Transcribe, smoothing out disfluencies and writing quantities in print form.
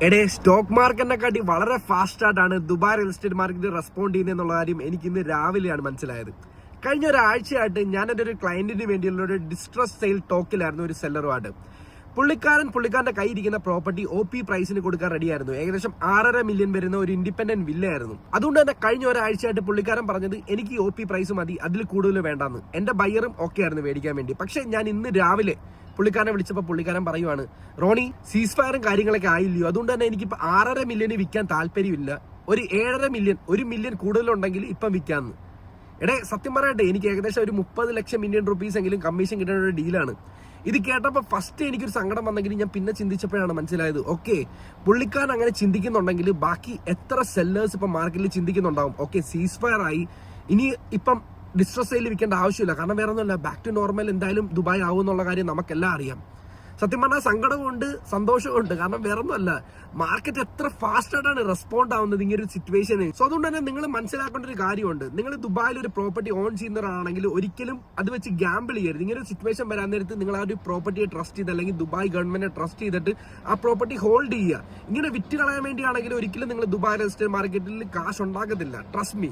എടേ സ്റ്റോക്ക് മാർക്കറ്റിനെക്കാട്ടി വളരെ ഫാസ്റ്റ് ആയിട്ടാണ് Dubai real estate market respond ചെയ്യുന്നതെന്നുള്ള കാര്യം എനിക്ക് ഇന്ന് രാവിലെയാണ് മനസ്സിലായത്. കഴിഞ്ഞ ഒരാഴ്ചയായിട്ട് ഞാൻ എൻ്റെ ഒരു ക്ലയന്റിന് വേണ്ടിയുള്ള ഒരു ഡിസ്ട്രസ് സെയിൽ ടോക്കിലായിരുന്നു ഒരു സെല്ലറുമായിട്ട്. പുള്ളിക്കാരന്റെ കയ്യിരിക്കുന്ന പ്രോപ്പർട്ടി OP പ്രൈസിന് കൊടുക്കാൻ റെഡിയായിരുന്നു. ഏകദേശം 6.5 മില്യൺ വരുന്ന ഒരു ഇൻഡിപെൻഡന്റ് വില്ലയായിരുന്നു. അതുകൊണ്ട് തന്നെ കഴിഞ്ഞ ഒരാഴ്ചയായിട്ട് പുള്ളിക്കാരൻ പറഞ്ഞത് എനിക്ക് OP പ്രൈസ് മതി, അതിൽ കൂടുതൽ വേണ്ടാന്ന്. എന്റെ ബയറും ഓക്കെ ആയിരുന്നു മേടിക്കാൻ വേണ്ടി. പക്ഷെ ഞാൻ ഇന്ന് രാവിലെ പുള്ളിക്കാരനെ വിളിച്ചപ്പോൾ പുള്ളിക്കാരൻ പറയുവാണ്, റോണി സീസ് ഫയറും കാര്യങ്ങളൊക്കെ ആയില്ലയോ, അതുകൊണ്ട് തന്നെ എനിക്കിപ്പോൾ 6.5 മില്യന് വിൽക്കാൻ താല്പര്യമില്ല, ഒരു 7.5 മില്യൺ, 1 മില്യൺ കൂടുതലുണ്ടെങ്കിൽ ഇപ്പം വിൽക്കാമെന്ന്. സത്യം പറയട്ടെ, എനിക്ക് ഏകദേശം ഒരു 30 ലക്ഷം ഇന്ത്യൻ റുപ്പീസ് എങ്കിലും കമ്മീഷൻ കിട്ടുന്ന ഒരു ഡീലാണ്. ഇത് കേട്ടപ്പോൾ ഫസ്റ്റ് എനിക്കൊരു സങ്കടം വന്നെങ്കിലും ഞാൻ പിന്നെ ചിന്തിച്ചപ്പോഴാണ് മനസ്സിലായത്, ഓക്കെ പുള്ളിക്കാരൻ അങ്ങനെ ചിന്തിക്കുന്നുണ്ടെങ്കിൽ ബാക്കി എത്ര സെല്ലേഴ്സ് ഇപ്പം മാർക്കറ്റിൽ ചിന്തിക്കുന്നുണ്ടാവും. ഓക്കെ സീസ് ഫയർ ആയി, ഇനി ഇപ്പം ഡിസ്ട്രസ് സെയിൽ വിൽക്കേണ്ട ആവശ്യമില്ല, കാരണം വേറെ ഒന്നുമല്ല, ബാക്ക് ടു നോർമൽ എന്തായാലും ദുബായ് ആവും എന്നുള്ള കാര്യം നമുക്കെല്ലാം അറിയാം. സത്യം പറഞ്ഞാൽ സങ്കടമുണ്ട്, സന്തോഷമുണ്ട്, കാരണം വേറെ ഒന്നുമല്ല, മാർക്കറ്റ് എത്ര ഫാസ്റ്റ് ആയിട്ടാണ് റെസ്പോണ്ട് ആവുന്നത് ഇങ്ങനെ ഒരു സിറ്റുവേഷന്. സോ അതുകൊണ്ട് തന്നെ നിങ്ങൾ മനസ്സിലാക്കേണ്ട ഒരു കാര്യമുണ്ട്, നിങ്ങൾ ദുബായിൽ ഒരു പ്രോപ്പർട്ടി ഓൺ ചെയ്യുന്നവരാണെങ്കിൽ ഒരിക്കലും അത് വെച്ച് ഗാമ്പിൾ ചെയ്യരുത്. ഇങ്ങനെ ഒരു സിറ്റുവേഷൻ വരാൻ നേരത്ത് നിങ്ങൾ ആ ഒരു പ്രോപ്പർട്ടിയെ ട്രസ്റ്റ് ചെയ്ത്, അല്ലെങ്കിൽ ദുബായ് ഗവൺമെന്റിനെ ട്രസ്റ്റ് ചെയ്തിട്ട് ആ പ്രോപ്പർട്ടി ഹോൾഡ് ചെയ്യുക. ഇങ്ങനെ വിറ്റ് കളയാൻ വേണ്ടിയാണെങ്കിൽ ഒരിക്കലും നിങ്ങൾ ദുബായ് റിയൽ എസ്റ്റേറ്റ് മാർക്കറ്റിൽ കാശ് ഉണ്ടാക്കത്തില്ല, ട്രസ്റ്റ് മീ.